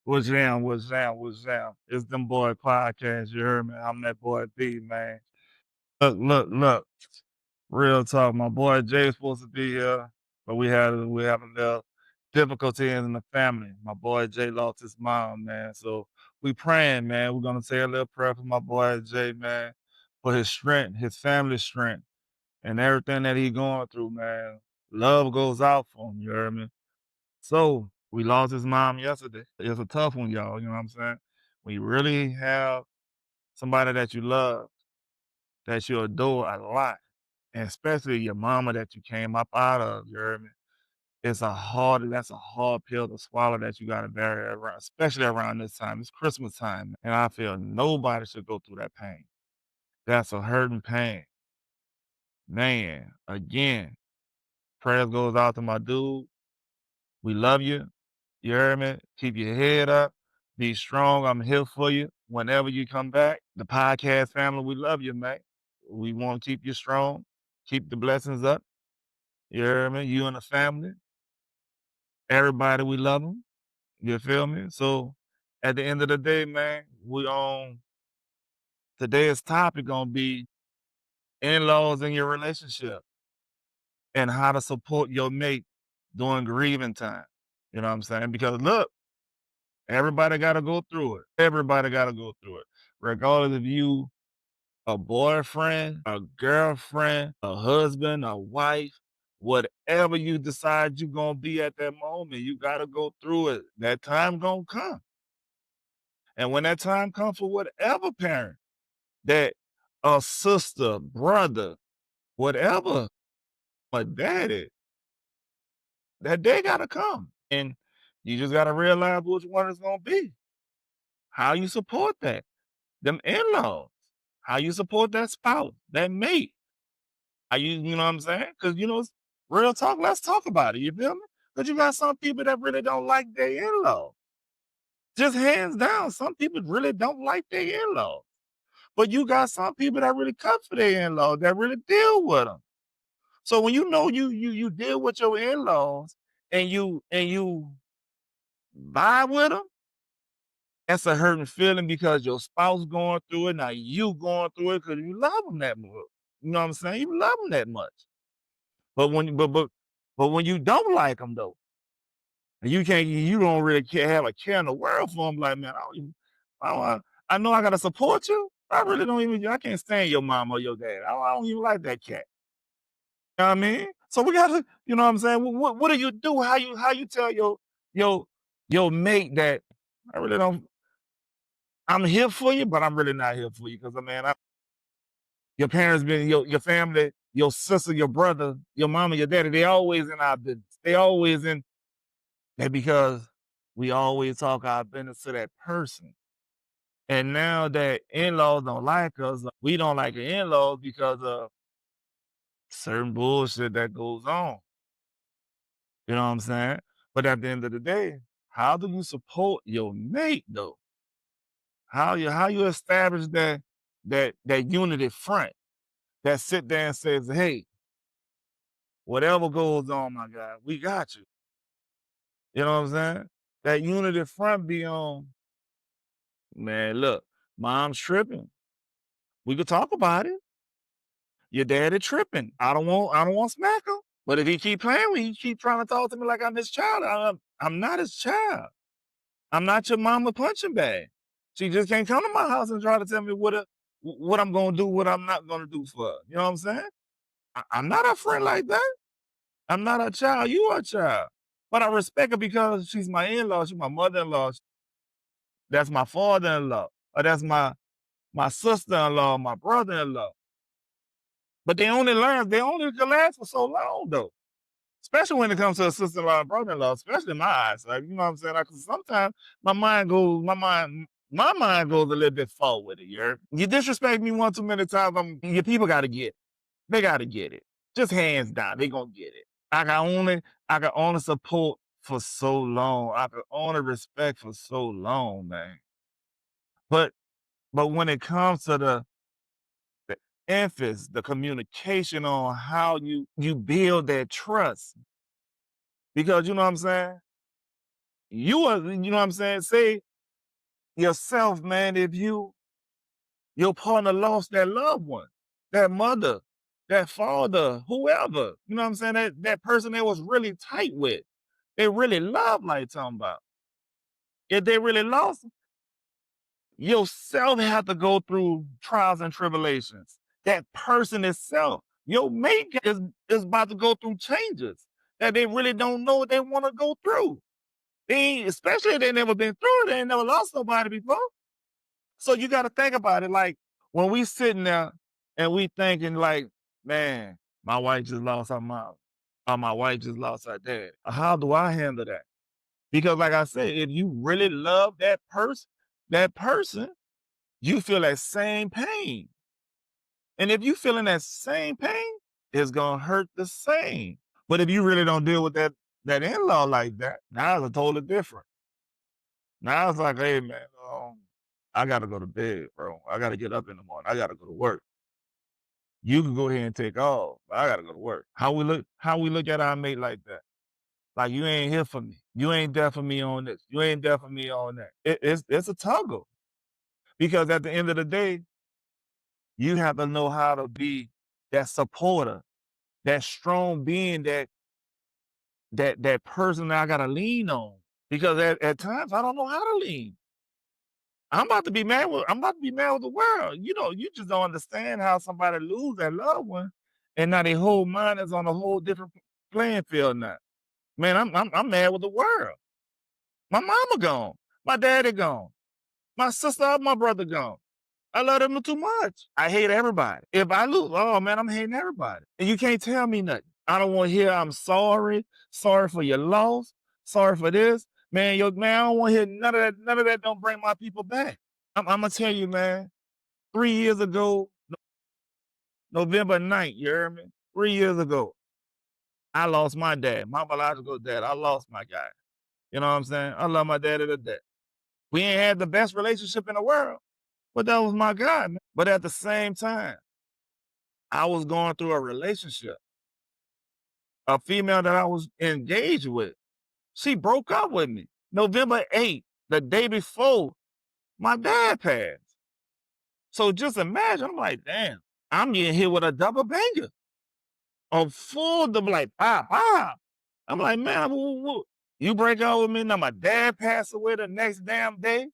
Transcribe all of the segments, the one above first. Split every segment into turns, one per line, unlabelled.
What's jam? What's jam? What's jam? It's them boy podcast. You heard me? I'm that boy B, man. Look. Real talk. My boy Jay's supposed to be here, but we have a little difficulty in the family. My boy Jay lost his mom, man. So we praying, man. We're gonna say a little prayer for my boy Jay, man, for his strength, his family's strength, and everything that he going through, man. Love goes out for him. You heard me? So we lost his mom yesterday. It's a tough one, y'all. You know what I'm saying? When you really have somebody that you love, that you adore a lot, and especially your mama that you came up out of, you heard me? That's a hard pill to swallow that you gotta bear around, especially around this time. It's Christmas time, and I feel nobody should go through that pain. That's a hurting pain. Man, again, prayers goes out to my dude. We love you. You heard me? Keep your head up. Be strong. I'm here for you whenever you come back. The podcast family, we love you, man. We want to keep you strong. Keep the blessings up. You heard me? You and the family. Everybody, we love them. You feel me? So at the end of the day, man, we on today's topic gonna be in-laws in your relationship and how to support your mate during grieving time. You know what I'm saying? Because look, everybody gotta go through it. Everybody gotta go through it. Regardless if you a boyfriend, a girlfriend, a husband, a wife, whatever you decide you're gonna be at that moment, you gotta go through it. That time gonna come. And when that time comes for whatever parent, that a sister, brother, whatever, a daddy, that day gotta come. And you just gotta realize which one it's gonna be. How you support that. Them in-laws. How you support that spouse, that mate. How you know what I'm saying? Because real talk, let's talk about it. You feel me? Because you got some people that really don't like their in-laws. Just hands down, some people really don't like their in-laws. But you got some people that really cut for their in-laws, that really deal with them. So when you know you deal with your in-laws and you vibe with them, that's a hurting feeling because your spouse going through it. Now you going through it because you love them that much. You know what I'm saying? You love them that much. But when you don't like them though, and you don't really have a care in the world for them. Like, man, I know I gotta support you. I really don't even. I can't stand your mom or your dad. I don't even like that cat. You know what I mean? So we gotta, you know what I'm saying? What do you do? How you tell your your mate that I really don't. I'm here for you, but I'm really not here for you because your parents been your family, your sister, your brother, your mama, your daddy. They always in our business. They always in that because we always talk our business to that person. And now that in-laws don't like us, we don't like the in-laws because of certain bullshit that goes on. You know what I'm saying? But at the end of the day, how do you support your mate though? How you establish that unity front that sit there and says, hey, whatever goes on, my guy, we got you. You know what I'm saying? That unity front be on, man, look, mom's tripping. We could talk about it. Your daddy tripping. I don't want to smack him. But if he keep playing with me, he keep trying to talk to me like I'm his child. I'm not his child. I'm not your mama punching bag. She just can't come to my house and try to tell me what I'm gonna do, what I'm not gonna do for her. You know what I'm saying? I'm not a friend like that. I'm not a child. You are a child. But I respect her because she's my in-law. She's my mother-in-law. That's my father-in-law. Or that's my sister-in-law, my brother-in-law. But they only can last for so long though. Especially when it comes to a sister-in-law and brother-in-law, especially in my eyes. Like, you know what I'm saying? Like, 'cause sometimes my mind goes a little bit forward. You disrespect me one too many times. Your people got to get it. They got to get it. Just hands down, they gonna get it. I can only support for so long. I can only respect for so long, man. But when it comes to the emphasis, the communication on how you build that trust, because you know what I'm saying? You are, you know what I'm saying? Say yourself, man, if your partner lost that loved one, that mother, that father, whoever, you know what I'm saying? That person they was really tight with, they really loved, like talking about. If they really lost, yourself have to go through trials and tribulations. That person itself, your mate is about to go through changes that they really don't know what they want to go through. They ain't, especially if they never been through it, they ain't never lost nobody before. So you got to think about it. Like when we sitting there and we thinking like, man, my wife just lost her mom, or my wife just lost her dad. How do I handle that? Because like I said, if you really love that person, you feel that same pain. And if you feeling that same pain, it's gonna hurt the same. But if you really don't deal with that in-law like that, now it's totally different. Now it's like, hey man, I gotta go to bed, bro. I gotta get up in the morning. I gotta go to work. You can go ahead and take off, but I gotta go to work. How we look at our mate like that? Like you ain't here for me. You ain't there for me on this. You ain't there for me on that. It's a toggle because at the end of the day, you have to know how to be that supporter, that strong being, that person that I gotta lean on. Because at times I don't know how to lean. I'm about to be mad with the world. You know, you just don't understand how somebody lose their loved one, and now their whole mind is on a whole different playing field now. Man, I'm mad with the world. My mama gone, my daddy gone, my sister or my brother gone. I love them too much. I hate everybody. If I lose, oh man, I'm hating everybody. And you can't tell me nothing. I don't want to hear I'm sorry for your loss, sorry for this. Man, I don't want to hear none of that. None of that don't bring my people back. I'm gonna tell you, man. 3 years ago, November 9th, you heard me? 3 years ago, I lost my dad, my biological dad. I lost my guy. You know what I'm saying? I love my daddy to death. We ain't had the best relationship in the world, but that was my guy, man. But at the same time, I was going through a relationship. A female that I was engaged with, she broke up with me. November 8th, the day before my dad passed. So just imagine, I'm like, damn, I'm getting hit with a double banger. A full double, like, pow, pow. I'm like, man, you break up with me. Now my dad passed away the next damn day.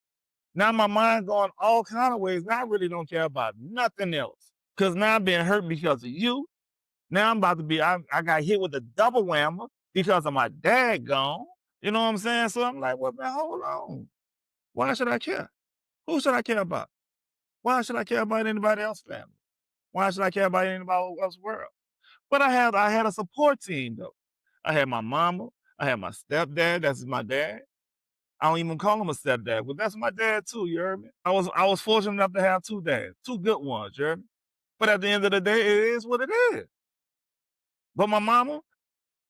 Now my mind going all kind of ways. Now I really don't care about nothing else. Cause now I'm being hurt because of you. Now I'm about to be, I got hit with a double whammer because of my dad gone. You know what I'm saying? So I'm like, well, man, hold on. Why should I care? Who should I care about? Why should I care about anybody else's family? Why should I care about anybody else's world? But I had a support team though. I had my mama, I had my stepdad, that's my dad. I don't even call him a stepdad, but that's my dad too, you heard me? I was fortunate enough to have two dads, two good ones, you heard me? But at the end of the day, it is what it is. But my mama,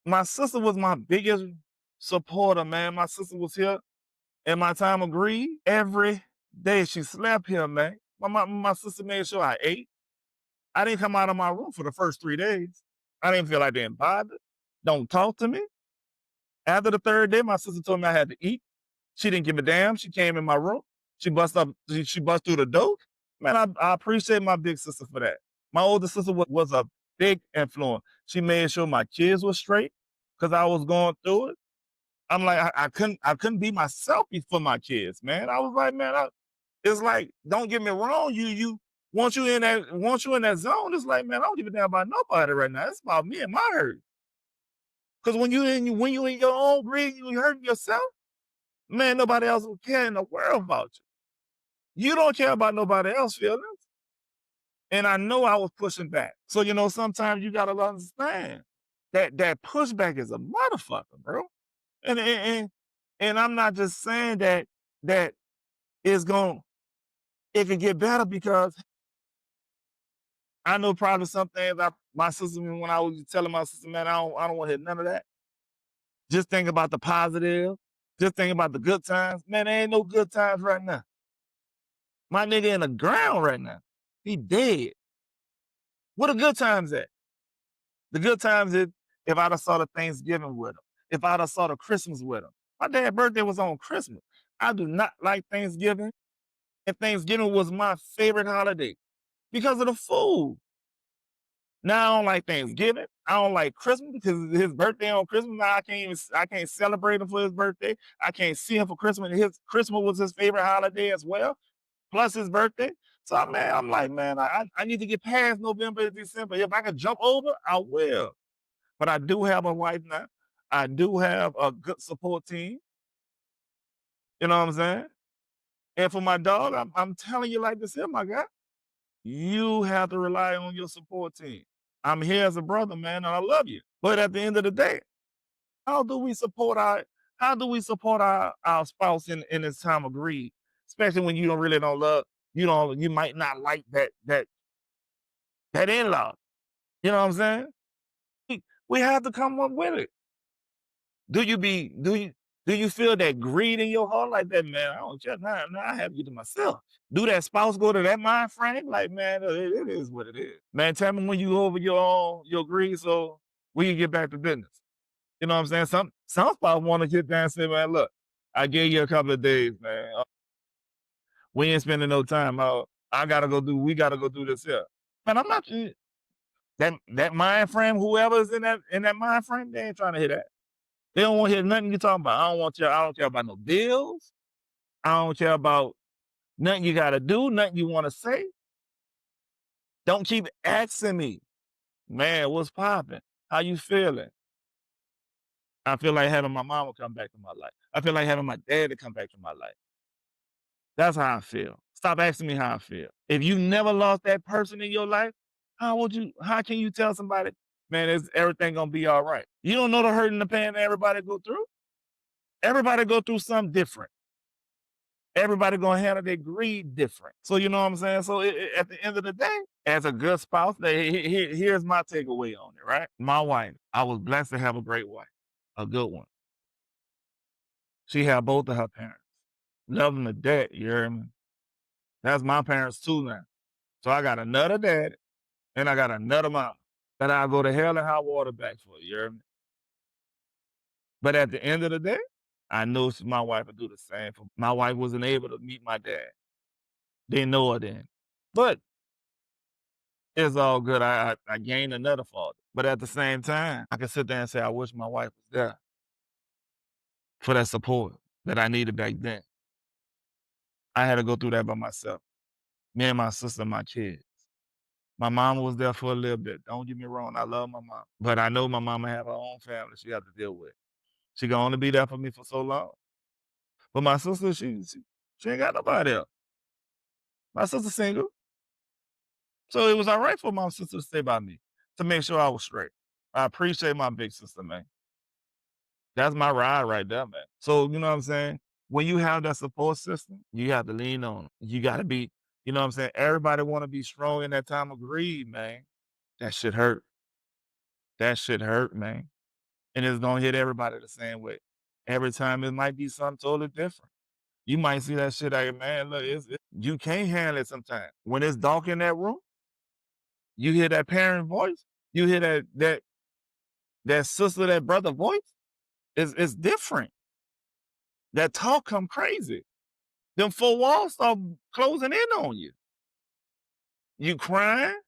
my sister was my biggest supporter, man. My sister was here in my time of grief. Every day she slept here, man. My sister made sure I ate. I didn't come out of my room for the first 3 days. I didn't feel like being bothered. Don't talk to me. After the third day, my sister told me I had to eat. She didn't give a damn. She came in my room. She bust through the door. Man, I appreciate my big sister for that. My older sister was a big influence. She made sure my kids were straight because I was going through it. I'm like, I couldn't be myself for my kids, man. I was like, man, it's like, don't get me wrong, you once you in that zone, it's like, man, I don't give a damn about nobody right now. It's about me and my hurt. Because when you in your own grief, you hurting yourself, man, nobody else will care in the world about you. You don't care about nobody else's feelings. And I know I was pushing back. So, sometimes you gotta understand that pushback is a motherfucker, bro. And I'm not just saying that it's going it can get better because I know probably some things my sister, when I was telling my sister, man, I don't want to hear none of that. Just think about the positive. Just think about the good times. Man, there ain't no good times right now. My nigga in the ground right now. He dead. What the good times at? The good times is if I'd have saw the Thanksgiving with him. If I'd have saw the Christmas with him. My dad's birthday was on Christmas. I do not like Thanksgiving, and Thanksgiving was my favorite holiday because of the food. Now I don't like Thanksgiving. I don't like Christmas because his birthday on Christmas. Now I can't celebrate him for his birthday. I can't see him for Christmas. His Christmas was his favorite holiday as well, plus his birthday. So man, I'm like, man, I need to get past November and December. If I could jump over, I will. But I do have a wife now. I do have a good support team. You know what I'm saying? And for my dog, I'm telling you like this here, my guy. You have to rely on your support team. I'm here as a brother, man, and I love you. But at the end of the day, how do we support our spouse in this time of grief, especially when you don't love, you might not like that in-law. You know what I'm saying? We have to come up with it. Do you be do you feel that greed in your heart like that, man? I don't care. Now I have you to myself. Do that spouse go to that mind frame? Like, man, it is what it is. Man, tell me when you over your greed so we can get back to business. You know what I'm saying? Some spouse want to get down and say, man, look, I gave you a couple of days, man. We ain't spending no time. We gotta go do this here. Man, I'm not that mind frame, whoever's in that mind frame, they ain't trying to hear that. They don't want to hear nothing you talking about. I don't care about no bills. I don't care about nothing you gotta do, nothing you want to say. Don't keep asking me, man, what's popping? How you feeling? I feel like having my mama come back to my life. I feel like having my dad to come back to my life. That's how I feel. Stop asking me how I feel. If you never lost that person in your life, how can you tell somebody, man, is everything gonna be all right? You don't know the hurt and the pain that everybody go through. Everybody go through something different. Everybody gonna handle their greed different. So you know what I'm saying? So at the end of the day, as a good spouse, here's my takeaway on it, right? My wife, I was blessed to have a great wife, a good one. She had both of her parents. Love them to death, you hear me? That's my parents too now. So I got another dad and I got another mom that I'll go to hell and high water back for, you hear me? But at the end of the day, I know my wife would do the same for me. My wife wasn't able to meet my dad. Didn't know her then. But it's all good. I gained another father. But at the same time, I can sit there and say, I wish my wife was there for that support that I needed back then. I had to go through that by myself. Me and my sister and my kids. My mama was there for a little bit. Don't get me wrong. I love my mom. But I know my mama have her own family she have to deal with. She can only be there for me for so long. But my sister, she ain't got nobody else. My sister single. So it was all right for my sister to stay by me to make sure I was straight. I appreciate my big sister, man. That's my ride right there, man. So, you know what I'm saying? When you have that support system, you have to lean on 'em. You gotta be, you know what I'm saying? Everybody wanna be strong in that time of greed, man. That shit hurt. That shit hurt, man. And it's gonna hit everybody the same way. Every time it might be something totally different. You might see that shit like, man, look, you can't handle it sometimes. When it's dark in that room, you hear that parent voice, you hear that sister, that brother voice, it's different. That talk come crazy. Them four walls start closing in on you. You crying,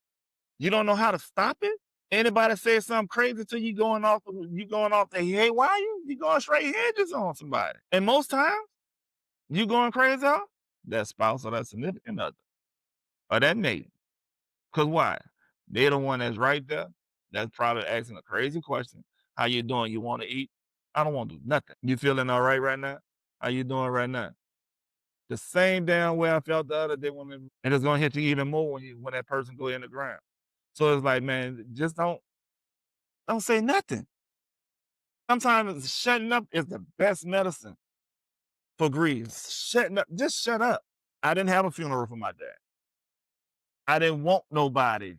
you don't know how to stop it. Anybody say something crazy to you going off the hey, why you going straight hedges on somebody? And most times, you going crazy off that spouse or that significant other or that mate. Cause why? They the one that's right there. That's probably asking a crazy question. How you doing? You want to eat? I don't want to do nothing. You feeling all right now? How you doing right now? The same damn way I felt the other day and it's gonna hit you even more when that person go in the ground. So it's like, man, just don't say nothing. Sometimes shutting up is the best medicine for grief. Shutting up, just shut up. I didn't have a funeral for my dad. I didn't want nobody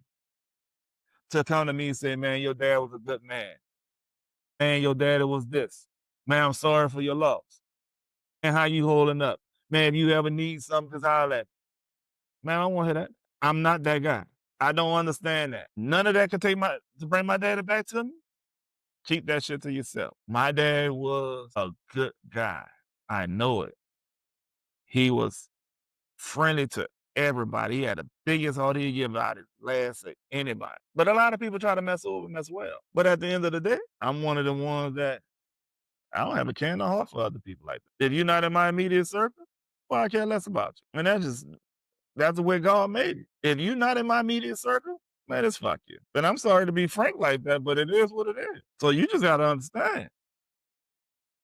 to come to me and say, man, your dad was a good man. Man, your daddy was this. Man, I'm sorry for your loss. And how you holding up? Man, if you ever need something, just holler at me. Man, I don't want to hear that. I'm not that guy. I don't understand that. None of that could to bring my daddy back to me. Keep that shit to yourself. My dad was a good guy. I know it. He was friendly to everybody. He had the biggest heart. He'd give out his last to anybody. But a lot of people try to mess over him as well. But at the end of the day, I'm one of the ones that I don't have a care in the heart for other people like that. If you're not in my immediate circle, well, I care less about you. And that's the way God made it. If you're not in my immediate circle, man, it's fuck you. And I'm sorry to be frank like that, but it is what it is. So you just gotta understand.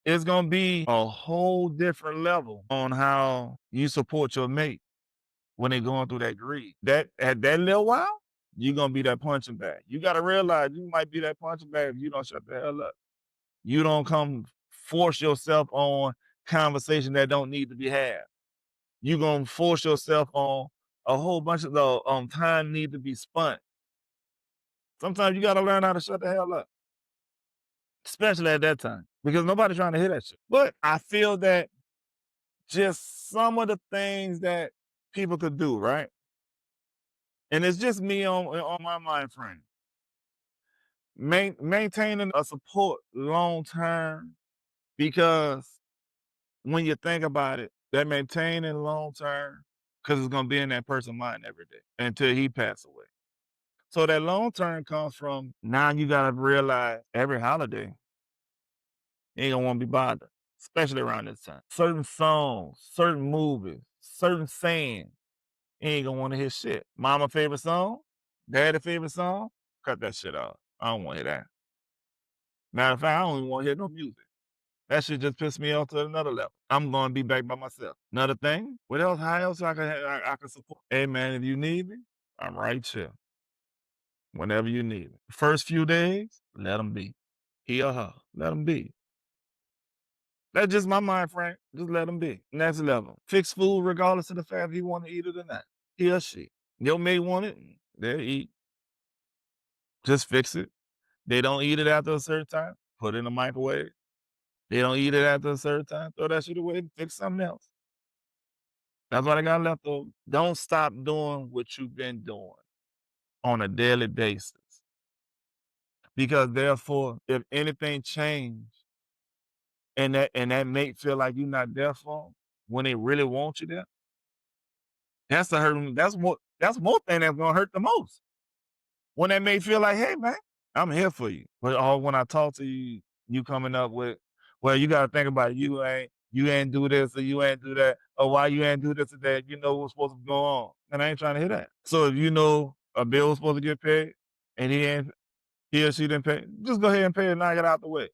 It's gonna be a whole different level on how you support your mate when they're going through that grief. That at that little while, you're gonna be that punching bag. You gotta realize you might be that punching bag if you don't shut the hell up. You don't come force yourself on conversation that don't need to be had. You're gonna force yourself on a whole bunch of the time need to be spent. Sometimes you gotta learn how to shut the hell up, especially at that time, because nobody's trying to hear that shit. But I feel that just some of the things that people could do, right? And it's just me on my mind frame. Maintaining a support long term, because when you think about it, that maintaining long term, because it's gonna be in that person's mind every day until he pass away. So that long term comes from now you gotta realize every holiday you ain't gonna want to be bothered, especially around this time. Certain songs, certain movies, certain sayings, you ain't gonna want to hear shit. Mama favorite song, daddy favorite song, cut that shit off. I don't want to hear that. Matter of fact, I don't even want to hear no music. That shit just pissed me off to another level. I'm gonna be back by myself. Another thing, what else? How else I can support? Hey man, if you need me, I'm right here. Whenever you need me. First few days, let them be. He or her, let them be. That's just my mind frame. Just let them be. Next level. Fix food regardless of the fact if you want to eat it or not. He or she. Your mate want it, they'll eat. Just fix it. They don't eat it after a certain time, put it in the microwave. They don't eat it after a certain time, throw that shit away and fix something else. That's what I got left over. Don't stop doing what you've been doing on a daily basis. Because therefore, if anything changed and that mate feel like you're not there for 'em when they really want you there, that's the hurt. That's more thing that's gonna hurt the most. When that mate feel like, hey man, I'm here for you. But when I talk to you, you coming up with, well, you gotta think about it. You ain't do this or you ain't do that, or why you ain't do this or that. You know what's supposed to go on. And I ain't trying to hear that. So if you know a bill was supposed to get paid and he or she didn't pay, just go ahead and pay it and knock it out the way.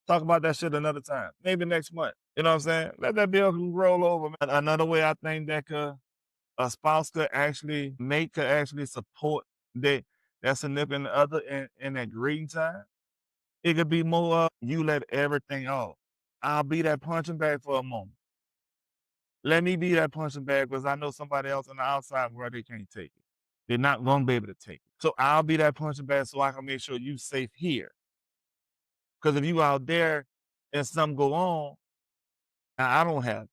Talk about that shit another time, maybe next month. You know what I'm saying? Let that bill roll over, man. Another way I think that a spouse could actually support that significant other in that grieving time. It could be more of you let everything off. I'll be that punching bag for a moment. Let me be that punching bag because I know somebody else on the outside where they can't take it. They're not gonna be able to take it. So I'll be that punching bag so I can make sure you safe here. Because if you out there and something go on, I don't have it.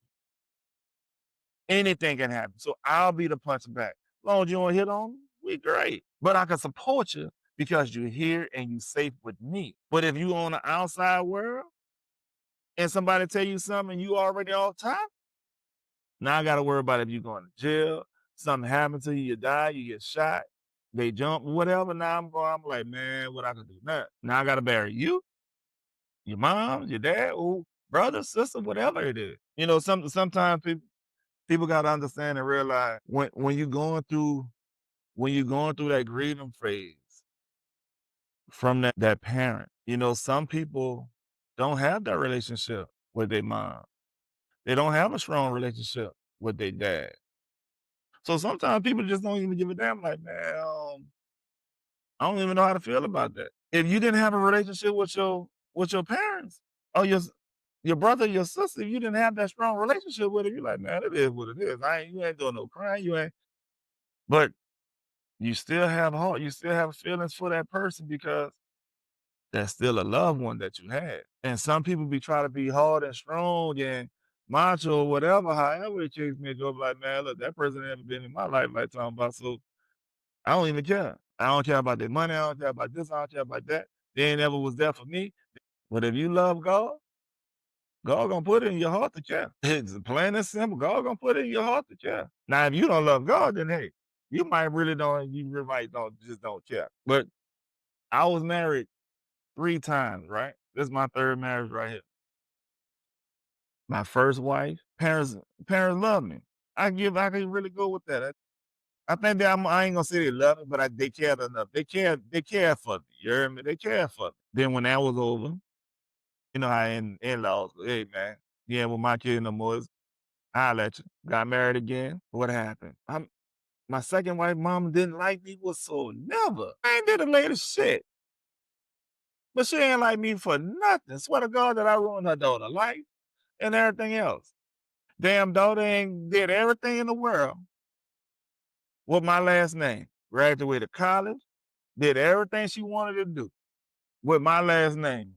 Anything can happen. So I'll be the punching bag. As long as you don't hit on me, we great. But I can support you because you're here and you safe with me. But if you on the outside world and somebody tell you something and you already off top, now I gotta worry about if you going to jail, something happened to you, you die, you get shot, they jump, whatever. Now I'm like, man, what I can do now? Now I gotta bury you, your mom, your dad, or brother, sister, whatever it is. You know, sometimes people gotta understand and realize when you're going through that grieving phase from that parent, you know, some people don't have that relationship with their mom. They don't have a strong relationship with their dad. So sometimes people just don't even give a damn. Like, man, I don't even know how to feel about that. If you didn't have a relationship with your parents or your brother, your sister, if you didn't have that strong relationship with them, you're like, man, it is what it is. You ain't doing no crying. You ain't. But you still have heart. You still have feelings for that person because that's still a loved one that you had. And some people be trying to be hard and strong and macho or whatever, however it case may go, like, man, look, that person ain't ever been in my life like talking about, so I don't even care. I don't care about their money, I don't care about this, I don't care about that. They ain't never was there for me. But if you love God, God gonna put it in your heart to care. It's plain and simple. God gonna put it in your heart to care. Now, if you don't love God, then hey, you really might don't care. But I was married 3 times, right? This is my third marriage right here. My first wife, parents love me. I can really go with that. I think that I ain't gonna say they love me, but they cared enough. They cared for me. You heard me? They cared for me. Then when that was over, you know how in-laws, hey man, yeah, with my kid no more. I'll let you. Got married again. What happened? My second wife, mama didn't like me whatsoever. I ain't did the latest shit. But she ain't like me for nothing. Swear to God that I ruined her daughter life and everything else. Damn daughter ain't did everything in the world with my last name. Graduated college, did everything she wanted to do with my last name.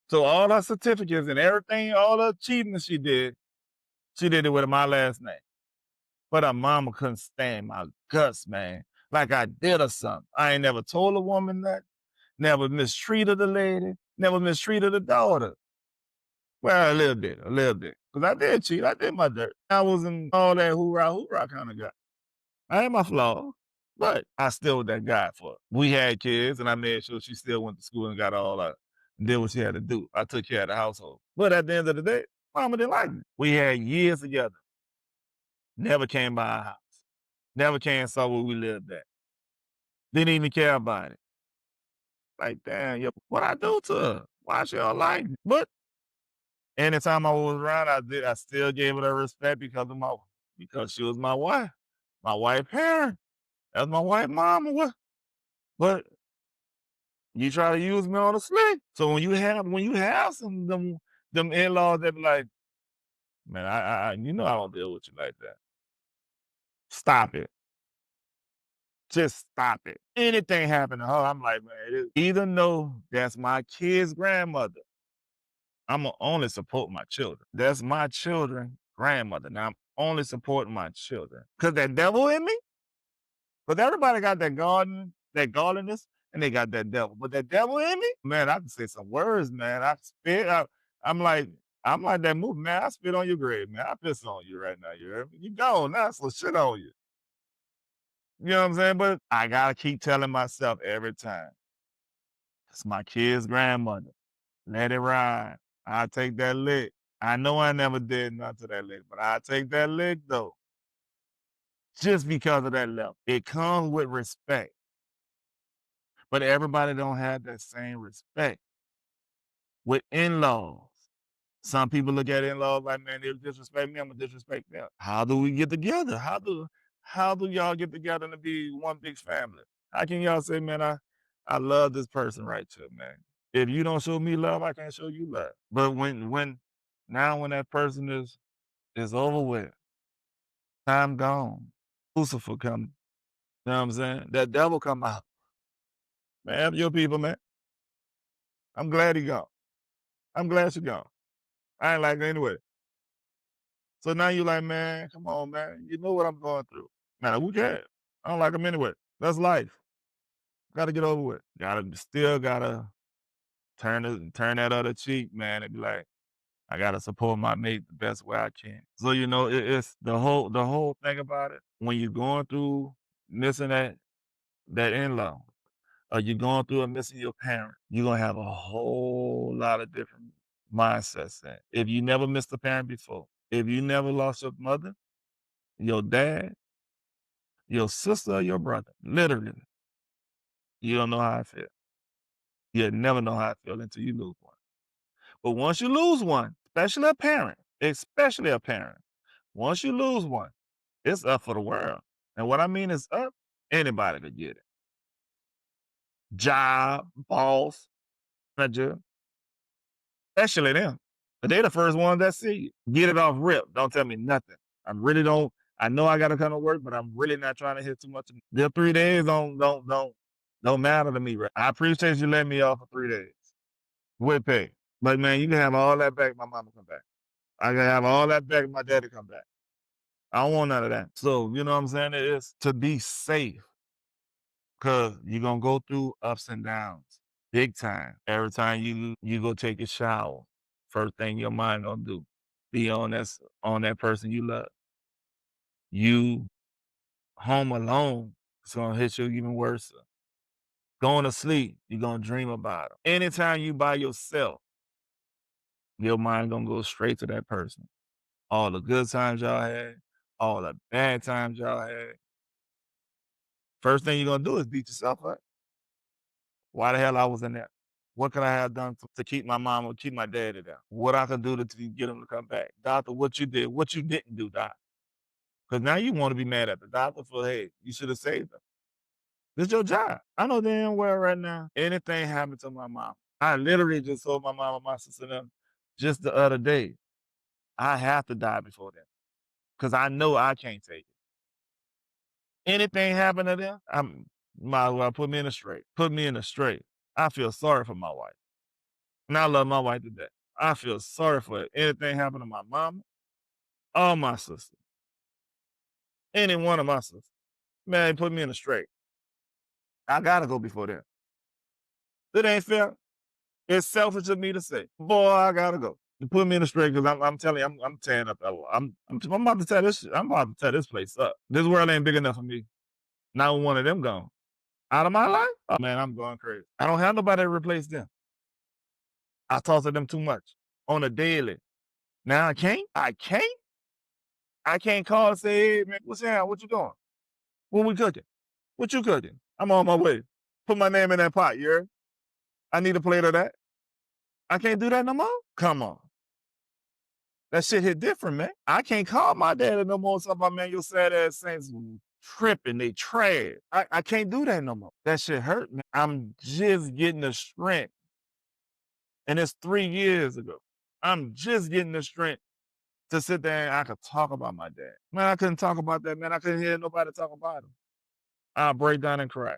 So all her certificates and everything, all her achievements she did it with my last name. But her mama couldn't stand my guts, man. Like I did or something. I ain't never told a woman that, never mistreated the lady, never mistreated the daughter. Well, a little bit, a little bit. Because I did cheat. I did my dirt. I wasn't all that hoorah, hoorah kind of guy. I had my flaws, but I still was that guy for her. We had kids, and I made sure she still went to school and got all that, did what she had to do. I took care of the household. But at the end of the day, mama didn't like me. We had years together. Never came by our house. Never came and saw where we lived at. Didn't even care about it. Like, damn, yo, what I do to her? Why she don't like me? But anytime I was around, I still gave her the respect because she was my wife. My wife parent. That's my wife mama. What? But you try to use me on the slick. So when you have them in-laws that be like, man, I don't deal with you like that. Stop it. Just stop it. Anything happen to her, I'm like, man, even though that's my kid's grandmother, I'ma only support my children. That's my children grandmother. Now I'm only supporting my children. Cause that devil in me, cause everybody got that godliness, and they got that devil. But that devil in me, man, I can say some words, man. I spit. I'm like, I'm like that movie, man. I spit on your grave, man. I piss on you right now. You heard me? You gone now, so shit on you. You know what I'm saying? But I gotta keep telling myself every time, it's my kid's grandmother. Let it ride. I'll take that lick. I know I never did nothing to that lick, but I'll take that lick though. Just because of that level. It comes with respect. But everybody don't have that same respect with in-laws. Some people look at in-laws like, man, they disrespect me, I'm gonna disrespect them. How do we get together? How do y'all get together to be one big family? How can y'all say, man, I love this person right here, man. If you don't show me love, I can't show you love. But when that person is over with, time gone, Lucifer come. You know what I'm saying? That devil come out. Man, your people, man. I'm glad he gone. I'm glad she gone. I ain't like her anyway. So now you like, man, come on, man. You know what I'm going through. Man, who cares? I don't like him anyway. That's life. Gotta get over with. Still gotta turn that other cheek, man, and be like, I gotta support my mate the best way I can. So it's the whole thing about it. When you're going through missing that in-law, or you're going through and missing your parent, you're gonna have a whole lot of different mindsets. If you never missed a parent before, if you never lost your mother, your dad, your sister, or your brother, literally, you don't know how I feel. You'll never know how I feel until you lose one. But once you lose one, especially a parent, once you lose one, it's up for the world. And what I mean is up, anybody could get it. Job, boss, manager, especially them. But they the first ones that see you. Get it off rip. Don't tell me nothing. I really don't. I know I gotta come to work, but I'm really not trying to hit too much. The 3 days don't matter to me, right? I appreciate you letting me off for 3 days with pay. But man, you can have all that back. My mama come back. I can have all that back. My daddy come back. I don't want none of that. So you know what I'm saying? It is to be safe. Cause you're gonna go through ups and downs, big time. Every time you go take a shower, first thing your mind gonna do, be on that person you love. You home alone, it's gonna hit you even worse. Going to sleep, you're gonna dream about them. Anytime you by yourself, your mind gonna go straight to that person. All the good times y'all had, all the bad times y'all had. First thing you're gonna do is beat yourself up. Why the hell I was in there? What could I have done to keep my mom or keep my daddy there? What I could do to get them to come back? Doctor, what you did, what you didn't do, doc. Because now you want to be mad at the doctor for, hey, you should have saved them. This is your job. I know damn well right now, anything happened to my mom. I literally just told my mom and my sister them just the other day, I have to die before them. Because I know I can't take it. Anything happen to them, I'm might as well put me in a straight. Put me in a straight. I feel sorry for my wife. And I love my wife to death. I feel sorry for it. Anything happen to my mama, all my sisters, any one of my sisters, man, put me in a straight. I gotta go before them. It ain't fair. It's selfish of me to say, boy, I gotta go. You put me in a straight because I'm telling you, I'm tearing up that. I'm about to tear this. I'm about to tear this place up. This world ain't big enough for me. Not one of them gone out of my life. Oh man, I'm going crazy. I don't have nobody to replace them. I talk to them too much on a daily. Now I can't. I can't call and say, hey man, what's down? What you doing? What we cooking? What you cooking? I'm on my way. Put my name in that pot, you heard? I need a plate of that. I can't do that no more? Come on. That shit hit different, man. I can't call my daddy no more. Talk about, man, your sad ass saints tripping, they trash. I can't do that no more. That shit hurt, man. I'm just getting the strength. And it's 3 years ago. I'm just getting the strength to sit there and I could talk about my dad. Man, I couldn't talk about that, man. I couldn't hear nobody talk about him. I'll break down and cry.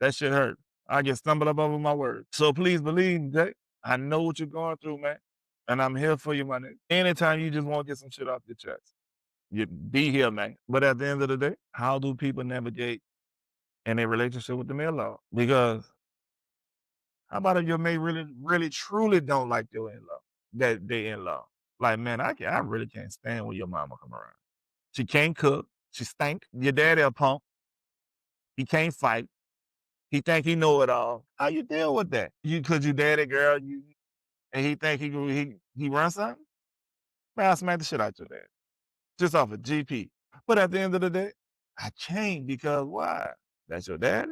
That shit hurt. I get stumbled up over my words. So please believe me, Jay. I know what you're going through, man. And I'm here for you, my nigga. Anytime you just want to get some shit off your chest, you be here, man. But at the end of the day, how do people navigate in a relationship with the in-law? Because how about if your mate really, really, truly don't like your in-law, that they in-law? Like, man, I really can't stand when your mama come around. She can't cook. She stink. Your daddy a punk. He can't fight. He think he know it all. How you deal with that? Cause you daddy girl, and he think he run something? Man, I smack the shit out your dad. Just off a GP. But at the end of the day, I can't because why? That's your daddy?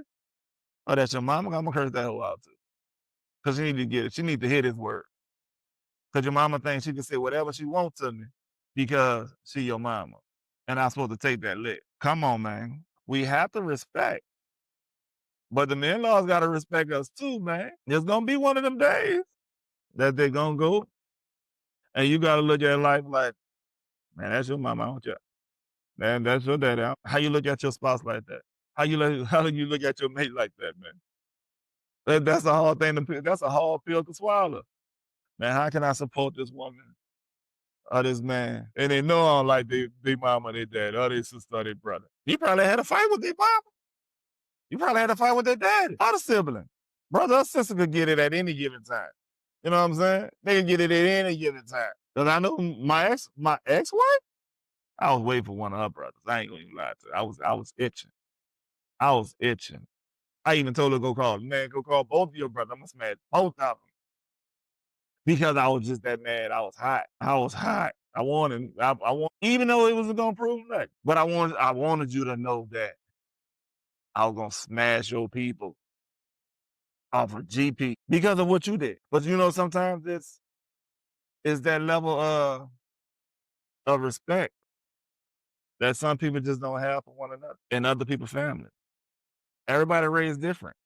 Or that's your mama? I'm gonna curse that whole out too. Cause she need to get it. She need to hear this word. Cause your mama thinks she can say whatever she wants to me because she your mama. And I'm supposed to take that lick. Come on, man. We have to respect. But the in-laws gotta respect us too, man. There's gonna be one of them days that they gonna go and you gotta look at life like, man, that's your mama, don't you? Man, that's your daddy. How you look at your spouse like that? How do you look at your mate like that, man? That's a hard thing that's a hard pill to swallow. Man, how can I support this woman or this man? And they know I don't like their mama, their dad, or their sister, or their brother. You probably had a fight with their mama. You probably had a fight with their daddy, or the sibling. Brother or sister could get it at any given time. You know what I'm saying? They can get it at any given time. Cause I know my ex-wife, I was waiting for one of her brothers. I ain't gonna even lie to you. I was itching. I was itching. I even told her to go call. Man, go call both of your brothers. I'm gonna smash both of them. Because I was just that mad. I was hot. I was hot. I want, even though it wasn't gonna prove nothing. But I wanted you to know that I was gonna smash your people off of GP because of what you did. But you know, sometimes it's that level of respect that some people just don't have for one another and other people's family. Everybody raised different.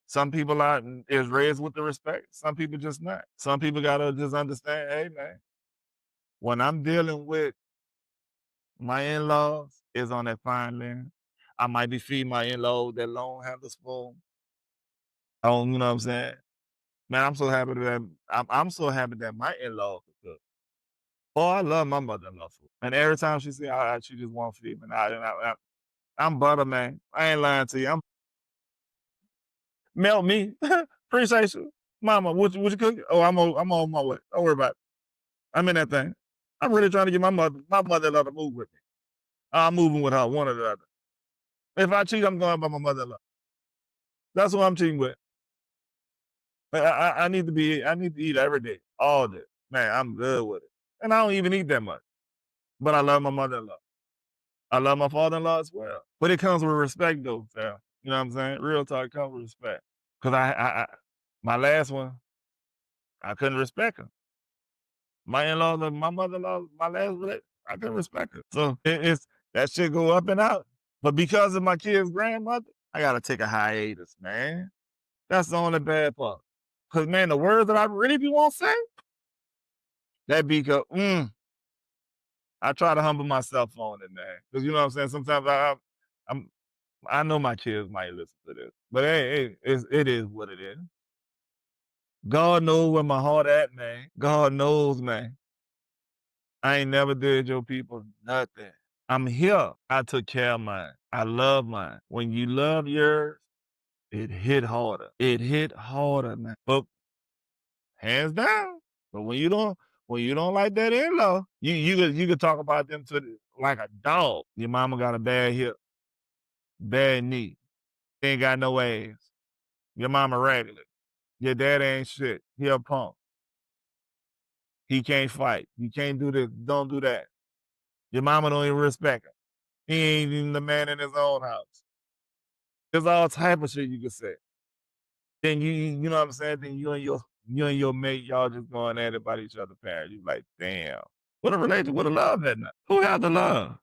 Some people is raised with the respect. Some people just not. Some people gotta just understand, hey man, when I'm dealing with my in-laws is on that fine line. I might be feeding my in-laws that long handle spoon. Oh, you know what I'm saying? Man, I'm so happy that my in-law could cook. Oh, I love my mother-in-law food. And every time she say, she just want to feed me. I'm butter, man. I ain't lying to you. I'm melt me. Appreciate you. Mama, what you cooking? Oh, I'm on my way. Don't worry about it. I'm in that thing. I'm really trying to get my mother-in-law to move with me. I'm moving with her, one or the other. If I cheat, I'm going by my mother-in-law. That's what I'm cheating with. I I need to eat every day, all day. Man, I'm good with it. And I don't even eat that much. But I love my mother-in-law. I love my father-in-law as well. But it comes with respect though, fam. You know what I'm saying? Real talk, it comes with respect. Cause I my last one, I couldn't respect her. My in-law, my mother-in-law, my last relationship, I couldn't respect her. So it's that shit go up and out. But because of my kid's grandmother, I gotta take a hiatus, man. That's the only bad part. Cause man, the words that I really be want to say, that be I try to humble myself on it, man. Cause you know what I'm saying? Sometimes I'm I know my kids might listen to this. But hey, it is what it is. God knows where my heart at, man. God knows, man. I ain't never did your people nothing. I'm here. I took care of mine. I love mine. When you love yours, it hit harder. It hit harder, man. But hands down. But when you don't like that in-law, you could talk about them to like a dog. Your mama got a bad hip, bad knee, ain't got no ass. Your mama regular. Your dad ain't shit. He a punk. He can't fight. You can't do this. Don't do that. Your mama don't even respect him. He ain't even the man in his own house. There's all type of shit you can say. Then you know what I'm saying? Then you and your mate, y'all just going at it about each other's parents. You like, damn. What a relation, what a love that night. Who had the love?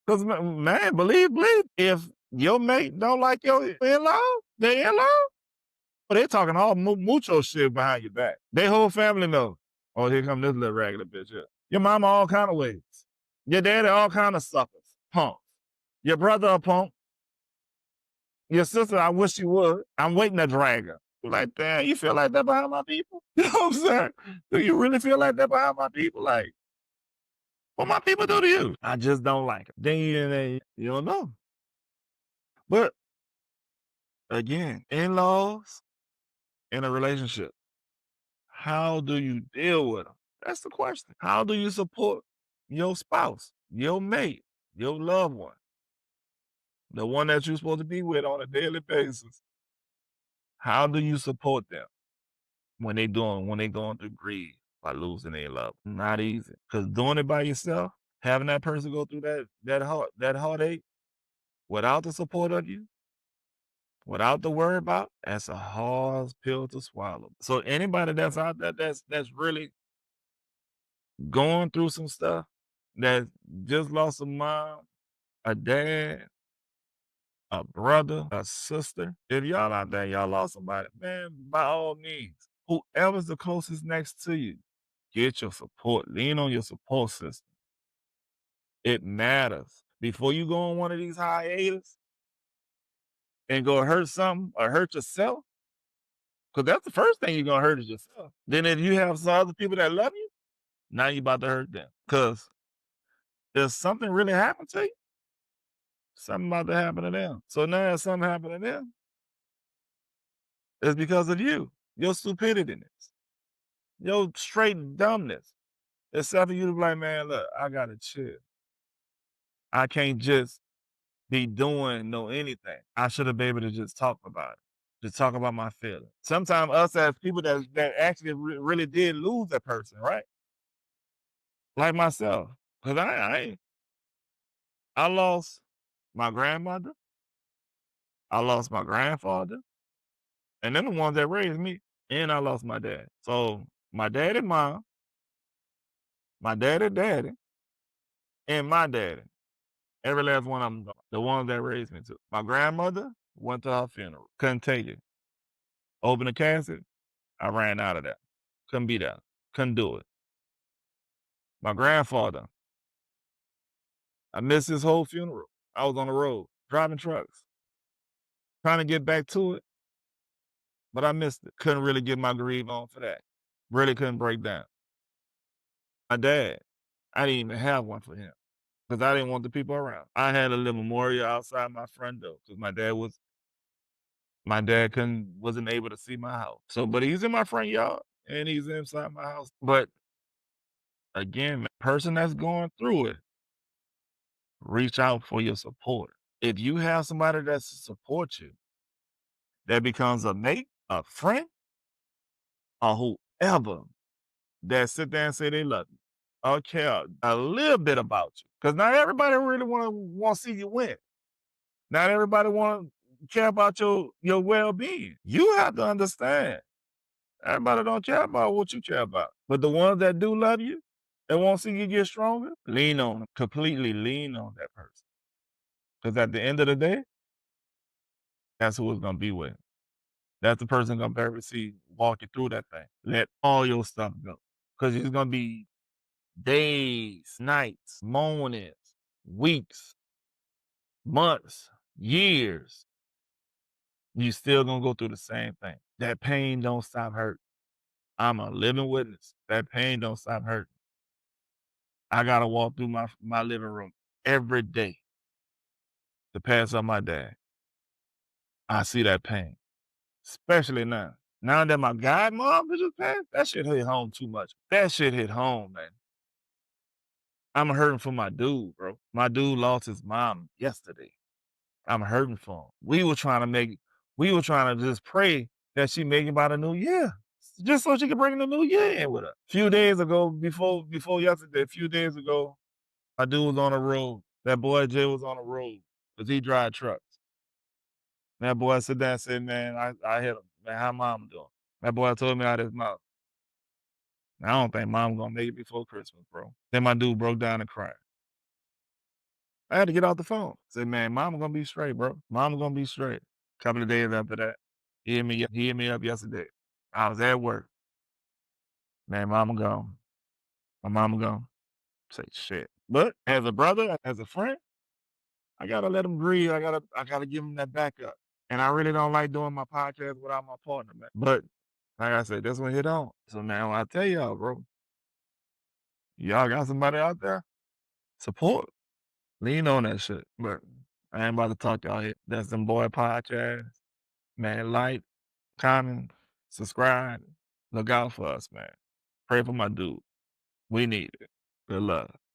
Because man, believe, if your mate don't like your in-law, their in-law, well, they talking all mucho shit behind your back. They whole family know. Oh, here come this little regular bitch here. Your mama all kind of ways. Your daddy all kind of suckers, punks. Your brother a punk. Your sister, I wish you would. I'm waiting to drag her. You're like, damn, you feel like that behind my people? You know what I'm saying? Do you really feel like that behind my people? Like, what my people do to you? I just don't like it. Then you don't know. But again, in-laws in a relationship, how do you deal with them? That's the question. How do you support your spouse, your mate, your loved one, the one that you're supposed to be with on a daily basis? How do you support them when they going through grief by losing their love? Not easy. Because doing it by yourself, having that person go through that heartache without the support of you, without the worry about, that's a hard pill to swallow. So anybody that's out there that's really going through some stuff, that just lost a mom, a dad, a brother, a sister. If y'all out there, y'all lost somebody, man, by all means, whoever's the closest next to you, get your support. Lean on your support system. It matters. Before you go on one of these hiatus and go hurt something or hurt yourself, because that's the first thing you're gonna hurt is yourself. Then if you have some other people that love you, now you about to hurt them. Because if something really happened to you, something about to happen to them. So now if something happened to them, it's because of you, your stupidityness, your straight dumbness. Except for you to be like, man, look, I gotta chill. I can't just be doing no anything. I should have been able to just talk about it, to talk about my feelings. Sometimes us as people that actually really did lose that person, right? Like myself, because I lost my grandmother, I lost my grandfather, and then the ones that raised me, and I lost my dad. So my daddy, mom, my daddy, and my daddy. Every last one of them, the ones that raised me too. My grandmother went to her funeral. Couldn't take it. Open the casket, I ran out of there. Couldn't be there. Couldn't do it. My grandfather, I missed his whole funeral. I was on the road, driving trucks, trying to get back to it, but I missed it. Couldn't really get my grieve on for that. Really couldn't break down. My dad, I didn't even have one for him. because I didn't want the people around. I had a little memorial outside my front door because my dad wasn't able to see my house. So, but he's in my front yard and he's inside my house. But again, man, person that's going through it, reach out for your support. If you have somebody that supports you, that becomes a mate, a friend, or whoever that sit there and say they love you or care a little bit about you. Because not everybody really want to see you win. Not everybody want to care about your well-being. You have to understand. Everybody don't care about what you care about. But the ones that do love you and want to see you get stronger, lean on them. Completely lean on that person. Because at the end of the day, that's who it's gonna be with. That's the person gonna be able to see walk you through that thing. Let all your stuff go. Because it's gonna be days, nights, mornings, weeks, months, years. You still gonna go through the same thing. That pain don't stop hurting. I'm a living witness. That pain don't stop hurting. I gotta walk through my living room every day to pass up my dad. I see that pain, especially now. Now that my godmom just passed, that shit hit home too much. That shit hit home, man. I'm hurting for my dude, bro. My dude lost his mom yesterday. I'm hurting for him. We were trying to just pray that she make it by the new year. Just so she could bring the new year in with her. A few days ago, before yesterday, a few days ago, my dude was on the road. That boy Jay was on the road because he drive trucks. That boy sit there and said, man, I hit him. Man, how mom doing? That boy told me out his mouth. I don't think mom gonna make it before Christmas, bro. Then my dude broke down and cried. I had to get off the phone. Said, man, mama gonna be straight, bro. Mama gonna be straight. Couple of days after that, he hit me up yesterday. I was at work. Man, mama gone. My mama gone. Say shit. But as a brother, as a friend, I gotta let him breathe. I gotta give him that backup. And I really don't like doing my podcast without my partner, man. But like I said, this one hit on. So now I tell y'all, bro, y'all got somebody out there? Support. Lean on that shit. But I ain't about to talk y'all here. That's them boy podcast. Man, like, comment, subscribe. Look out for us, man. Pray for my dude. We need it. Good luck.